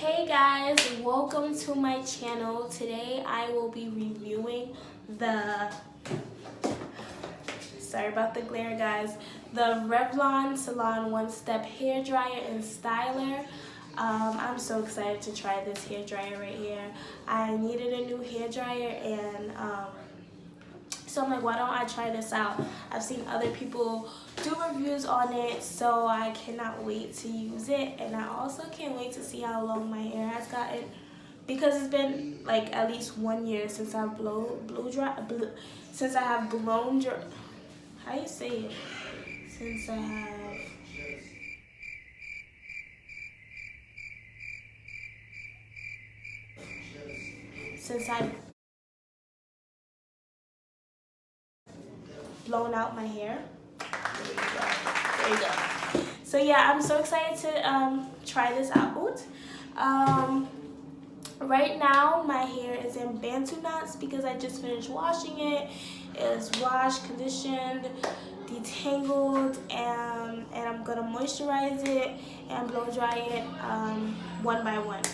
Hey guys, welcome to my channel. Today I will be reviewing sorry about the glare guys, the Revlon Salon One Step Hair Dryer and Styler. I'm so excited to try this hair dryer right here. I needed a new hair dryer and so I'm like, why don't I try this out? I've seen other people do reviews on it, so I cannot wait to use it. And I also can't wait to see how long my hair has gotten, because it's been like at least 1 year since I've blown dry. How you say it? Since I have since I've blown out my hair. There you go. So yeah, I'm so excited to try this out. Right now my hair is in Bantu knots because I just finished washing it. It's washed, conditioned, detangled, and I'm gonna moisturize it and blow dry it one by one.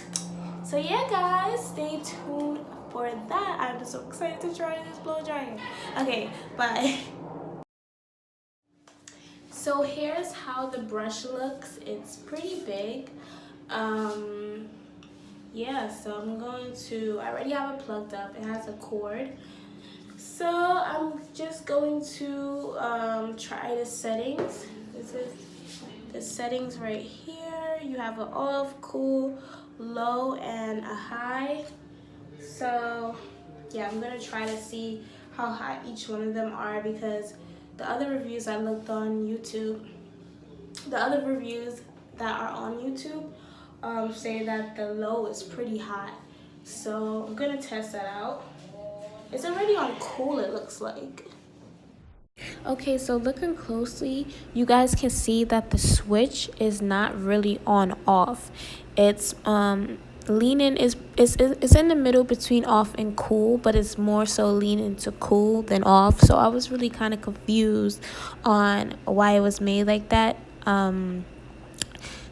So yeah guys, stay tuned for that. I'm so excited to try this blow dryer. Okay, bye. So here's how the brush looks. It's pretty big. Yeah, so I already have it plugged up. It has a cord. So I'm just going to try the settings. This is the settings right here. You have an off, cool, low, and a high. So yeah, I'm gonna try to see how high each one of them are, because the other reviews I looked on YouTube, the other reviews that are on YouTube say that the low is pretty hot. So I'm gonna test that out. It's already on cool, it looks like. Okay, so looking closely, you guys can see that the switch is not really on off. It's leaning is in the middle between off and cool, but it's more so leaning to cool than off. So I was really kind of confused on why it was made like that.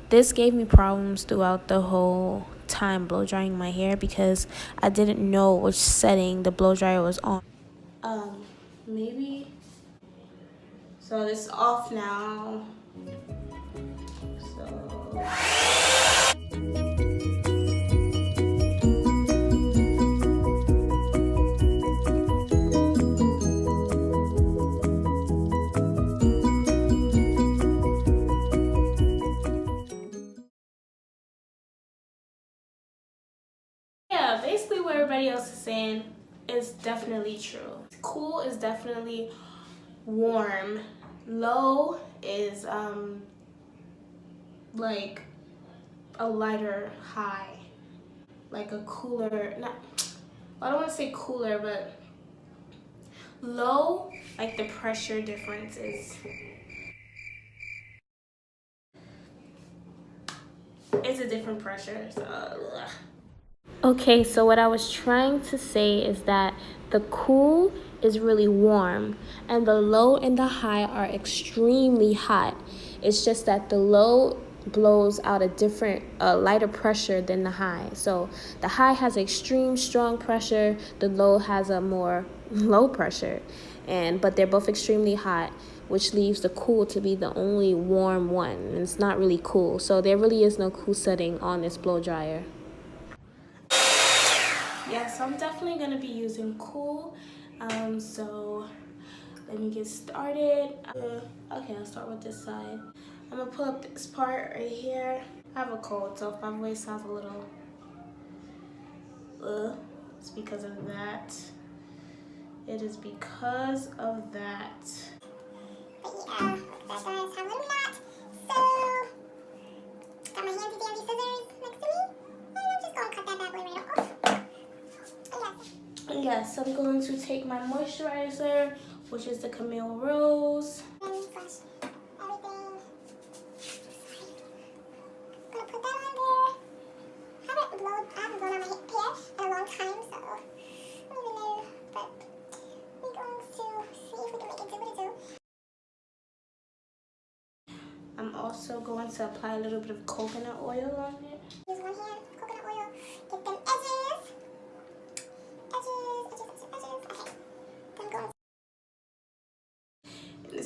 This gave me problems throughout the whole time blow drying my hair, because I didn't know which setting the blow dryer was on. Maybe. So this is off now. So. Yeah, basically what everybody else is saying is definitely true. Cool is definitely warm. Low is like a lighter high, like a cooler, I don't want to say cooler, but low, like the pressure difference is, it's a different pressure. So ugh. Okay, so what I was trying to say is that the cool is really warm and the low and the high are extremely hot. It's just that the low blows out a different lighter pressure than the high. So the high has extreme strong pressure, the low has a more low pressure, but they're both extremely hot, which leaves the cool to be the only warm one, and it's not really cool. So there really is no cool setting on this blow dryer. Yeah, so I'm definitely gonna be using cool. So let me get started. Okay, I'll start with this side. I'm gonna pull up this part right here. I have a cold, so if my voice sounds a little it's because of that. It is because of that. But yeah, that does have a little knot. So got my handy dandy scissors next to me, and I'm just gonna cut that bad boy right off. Yes, I'm going to take my moisturizer, which is the Camille Rose. And flush everything. Gonna put that on there. I haven't blown on my hair in a long time, so I don't even know. But we're going to see if we can make it do what it do. I'm also going to apply a little bit of coconut oil on it. Use one hand, coconut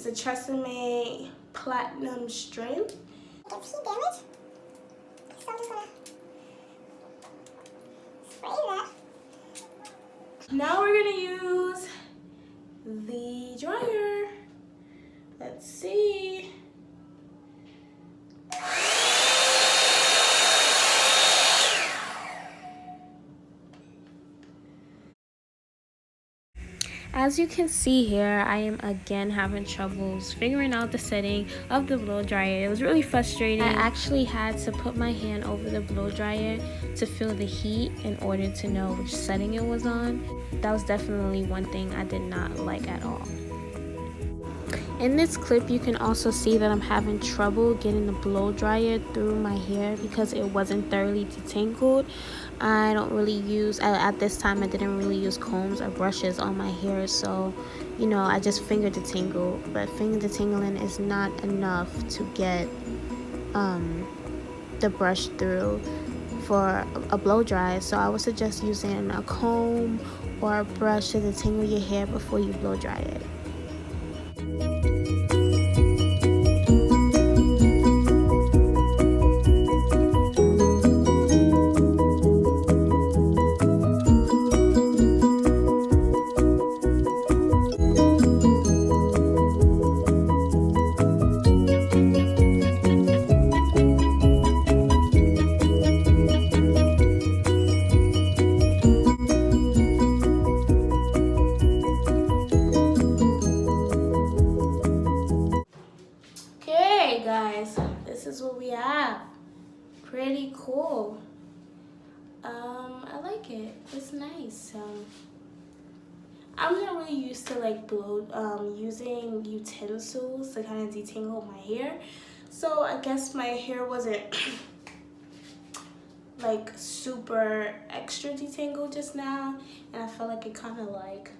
It's a Tresemme Platinum Strength. Gets heat damage. So I'm just gonna spray that. Now we're gonna use the dryer. Let's see. As you can see here, I am again having troubles figuring out the setting of the blow dryer. It was really frustrating. I actually had to put my hand over the blow dryer to feel the heat in order to know which setting it was on. That was definitely one thing I did not like at all. In this clip, you can also see that I'm having trouble getting the blow dryer through my hair because it wasn't thoroughly detangled. I don't really use, at this time I didn't really use combs or brushes on my hair, so you know, I just finger detangle, but finger detangling is not enough to get the brush through for a blow dry. So I would suggest using a comb or a brush to detangle your hair before you blow dry it. Guys, this is what we have. Pretty cool. I like it. It's nice. I'm not really used to like using utensils to kind of detangle my hair, so I guess my hair wasn't like super extra detangled just now, and I felt like it kind of like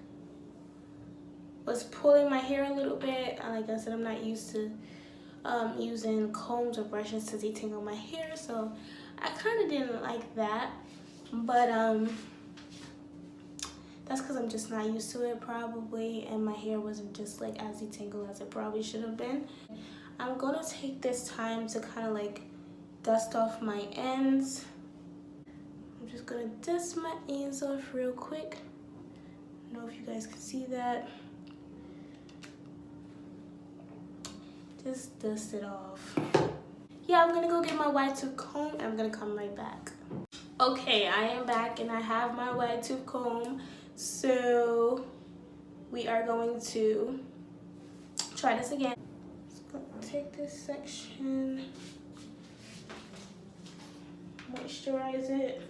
was pulling my hair a little bit. And like I said, I'm not used to using combs or brushes to detangle my hair, so I kind of didn't like that, but that's because I'm just not used to it probably, and my hair wasn't just like as detangled as it probably should have been. I'm gonna take this time to kind of like dust off my ends. I'm just gonna dust my ends off real quick. I don't know if you guys can see that. Just dust it off. Yeah, I'm gonna go get my wide tooth comb and I'm gonna come right back. Okay, I am back and I have my wide tooth comb. So we are going to try this again. Just gonna take this section, moisturize it.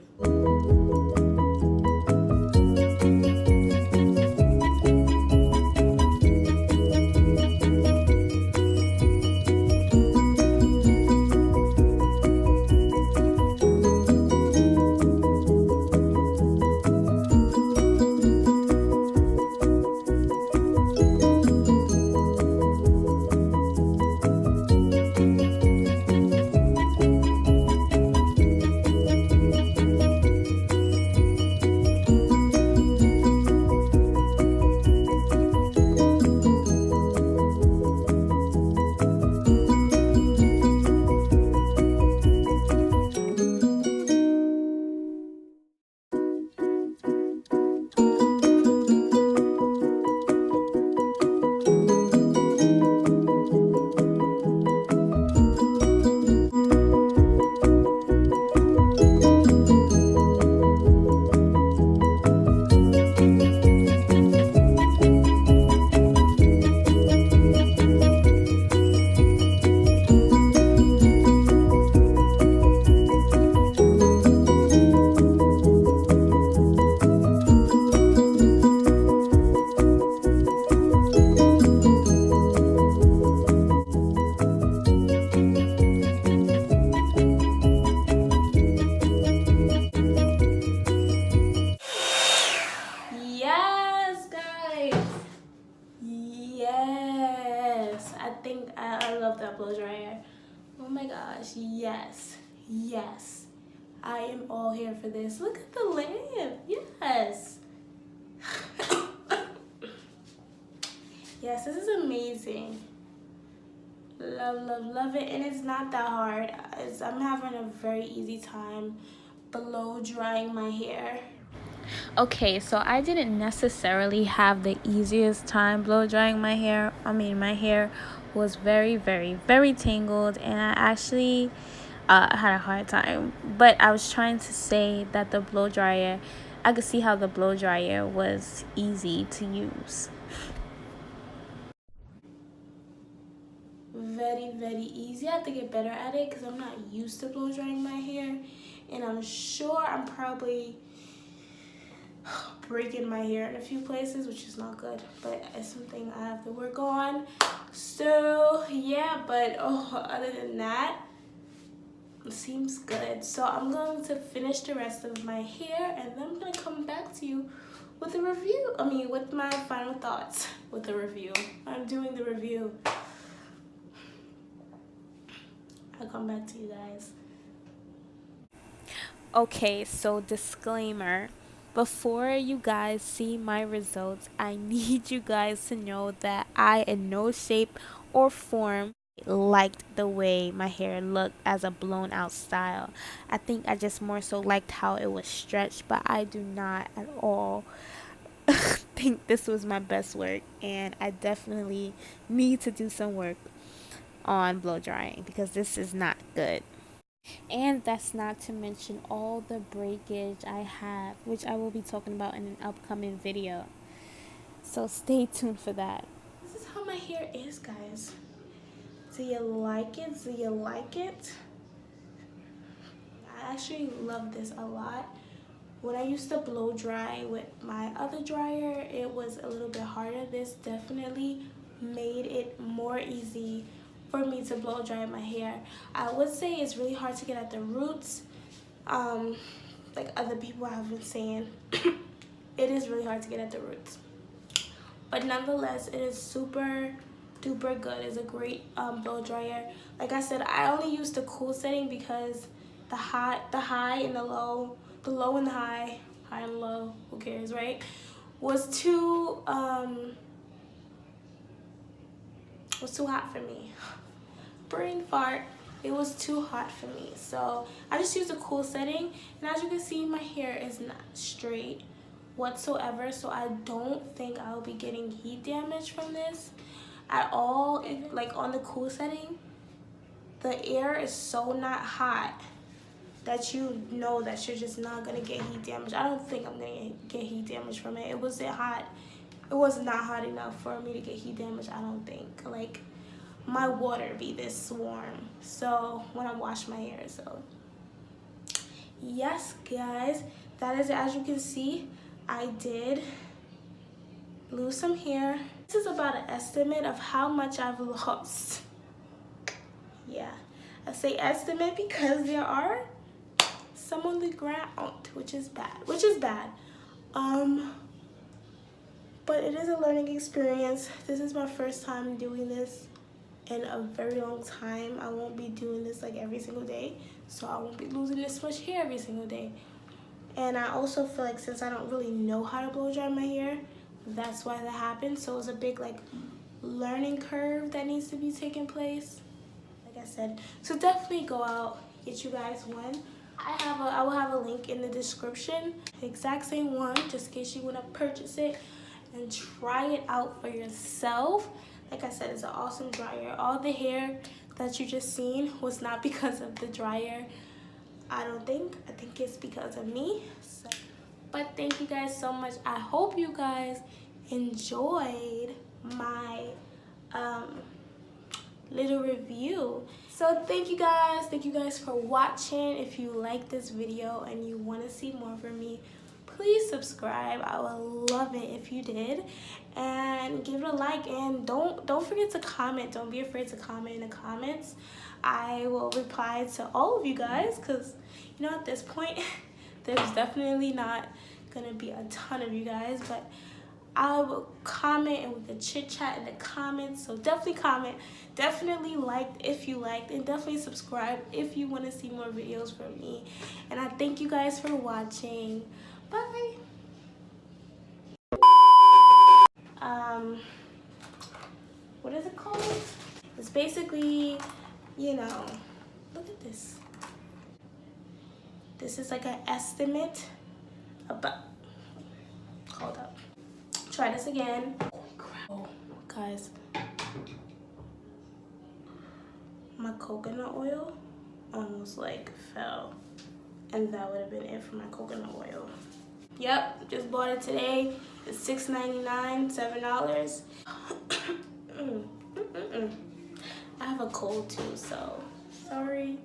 I love that blow dryer. Oh my gosh, yes, yes. I am all here for this. Look at the lamp, yes. Yes, this is amazing. Love, love, love it. And it's not that hard. I'm having a very easy time blow drying my hair. Okay, so I didn't necessarily have the easiest time blow drying my hair. I mean, my hair was very, very, very tangled, and I actually had a hard time. But I was trying to say that the blow dryer, I could see how the blow dryer was easy to use. Very, very easy. I have to get better at it because I'm not used to blow drying my hair, and I'm sure I'm probably breaking my hair in a few places, which is not good, but it's something I have to work on. So yeah, but other than that, it seems good. So I'm going to finish the rest of my hair, and then I'm gonna come back to you with a review. I mean, with my final thoughts with the review. I'm doing the review. I'll come back to you guys. Okay, so disclaimer. Before you guys see my results, I need you guys to know that I in no shape or form liked the way my hair looked as a blown out style. I think I just more so liked how it was stretched, but I do not at all think this was my best work, and I definitely need to do some work on blow drying because this is not good. And that's not to mention all the breakage I have, which I will be talking about in an upcoming video. So stay tuned for that. This is how my hair is, guys. Do you like it? Do you like it? I actually love this a lot. When I used to blow dry with my other dryer, it was a little bit harder. This definitely made it more easy for me to blow dry my hair. I would say it's really hard to get at the roots. Like other people have been saying, it is really hard to get at the roots. But nonetheless, it is super duper good. It's a great blow dryer. Like I said, I only use the cool setting because the high and the low and the high and low, who cares, right? Was too hot for me. Brain fart. It was too hot for me. So I just used a cool setting, and as you can see, my hair is not straight whatsoever, so I don't think I'll be getting heat damage from this at all. Like on the cool setting, the air is so not hot that you know that you're just not gonna get heat damage. I don't think I'm gonna get heat damage from it. It wasn't hot. It was not hot enough for me to get heat damage, I don't think. Like, my water be this warm, so when I wash my hair. So yes, guys, that is it. As you can see, I did lose some hair. This is about an estimate of how much I've lost. Yeah, I say estimate because there are some on the ground, which is bad. But it is a learning experience. This is my first time doing this in a very long time. I won't be doing this like every single day, so I won't be losing this much hair every single day. And I also feel like since I don't really know how to blow dry my hair, that's why that happened. So it's a big like learning curve that needs to be taking place, like I said. So definitely go out, get you guys one. I will have a link in the description, the exact same one, just in case you want to purchase it and try it out for yourself. Like I said, it's an awesome dryer. All the hair that you just seen was not because of the dryer. I think it's because of me. So, but thank you guys so much. I hope you guys enjoyed my little review. So thank you guys for watching. If you like this video and you want to see more from me, please subscribe. I would love it if you did, and give it a like, and don't forget to comment. Don't be afraid to comment in the comments. I will reply to all of you guys, because you know at this point there's definitely not gonna be a ton of you guys, but I will comment and we can chit chat in the comments. So definitely comment, definitely like if you liked, and definitely subscribe if you want to see more videos from me. And I thank you guys for watching. Bye. what is it called? It's basically, you know, look at this. This is like an estimate about, hold up. Try this again. Oh, guys. My coconut oil almost like fell. And that would have been it for my coconut oil. Yep, just bought it today. It's $6.99, $7. I have a cold too, so sorry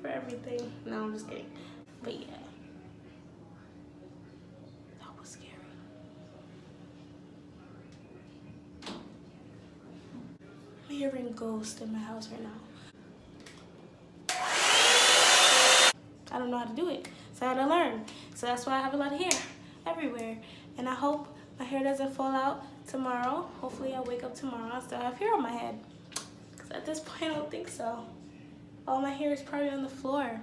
for everything. No, I'm just kidding. But yeah, that was scary. I'm hearing ghosts in my house right now. I don't know how to do it, so I had to learn. So that's why I have a lot of hair everywhere. And I hope my hair doesn't fall out tomorrow. Hopefully I wake up tomorrow and still have hair on my head. Because at this point I don't think so. All my hair is probably on the floor.